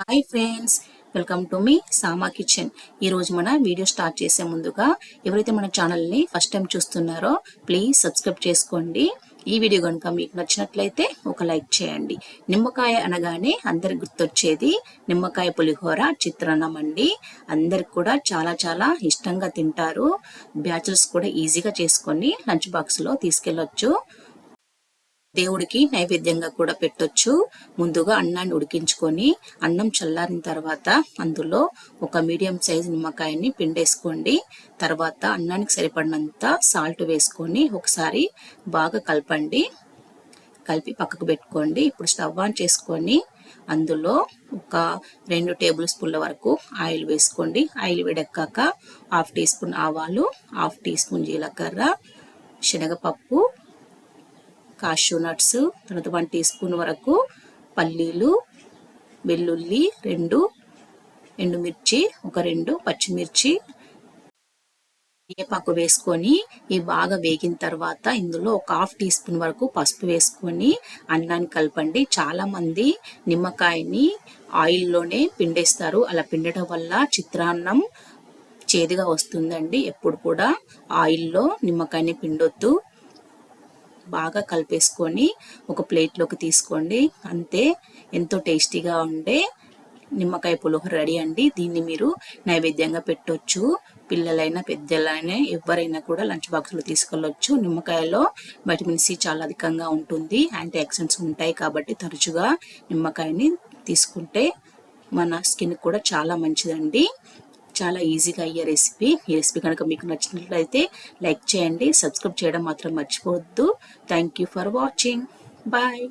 Hi friends, welcome to me Sama kitchen. ఈరోజు మన video start చేసే ముందుగా ఎవరైతే మన ఛానల్ని ఫస్ట్ టైం చూస్తున్నారో ప్లీజ్ సబ్స్క్రైబ్ చేసుకోండి. ఈ వీడియో కనుక మీకు నచ్చినట్లయితే ఒక లైక్ చేయండి. నిమ్మకాయ అనగానే అందరికి గుర్తొచ్చేది నిమ్మకాయ పులిహోర చిత్రాన్నం అండి. అందరికి కూడా చాలా చాలా ఇష్టంగా తింటారు. బ్యాచిలర్స్ కూడా ఈజీగా చేసుకొని లంచ్ బాక్స్లో తీసుకెళ్ళొచ్చు. దేవుడికి నైవేద్యంగా కూడా పెట్టొచ్చు. ముందుగా అన్నాన్ని ఉడికించుకొని అన్నం చల్లారిన తర్వాత అందులో ఒక మీడియం సైజు నిమ్మకాయని పిండేసుకోండి. తర్వాత అన్నానికి సరిపడినంత సాల్ట్ వేసుకొని ఒకసారి బాగా కలపండి. కలిపి పక్కకు పెట్టుకోండి. ఇప్పుడు స్టవ్ ఆన్ చేసుకొని అందులో ఒక 2 టేబుల్ స్పూన్ల వరకు ఆయిల్ వేసుకోండి. ఆయిల్ వేడెక్కాక 1/2 టీ స్పూన్ ఆవాలు, 1/2 టీ స్పూన్ జీలకర్ర, శనగపప్పు, కాష్యూ నట్స్, తర్వాత 1 టీ స్పూన్ వరకు పల్లీలు, వెల్లుల్లి 2, ఎండుమిర్చి ఒక 2, పచ్చిమిర్చి, వేపాకు వేసుకొని ఇవి బాగా వేగిన తర్వాత ఇందులో ఒక 1/2 టీ స్పూన్ వరకు పసుపు వేసుకొని అన్నాన్ని కలపండి. చాలామంది నిమ్మకాయని ఆయిల్లోనే పిండేస్తారు. అలా పిండటం వల్ల చిత్రాన్నం చేదుగా వస్తుందండి. ఎప్పుడు కూడా ఆయిల్లో నిమ్మకాయని పిండొద్దు. బాగా కలిపేసుకొని ఒక ప్లేట్లోకి తీసుకోండి. అంతే, ఎంతో టేస్టీగా ఉండే నిమ్మకాయ పులిహోర రెడీ అండి. దీన్ని మీరు నైవేద్యంగా పెట్టొచ్చు. పిల్లలైనా పెద్దలైనా ఎవరైనా కూడా లంచ్ బాక్స్లో తీసుకెళ్ళొచ్చు. నిమ్మకాయలో వైటమిన్ సి చాలా అధికంగా ఉంటుంది, యాంటీ ఆక్సిడెంట్స్ ఉంటాయి. కాబట్టి తరచుగా నిమ్మకాయని తీసుకుంటే మన స్కిన్ కూడా చాలా మంచిదండి. చాలా ఈజీగా అయ్యే రెసిపీ. ఈ రెసిపీ కనుక మీకు నచ్చినట్లయితే లైక్ చేయండి, సబ్స్క్రైబ్ చేయడం మాత్రం మర్చిపోవద్దు. Thank you for watching. Bye.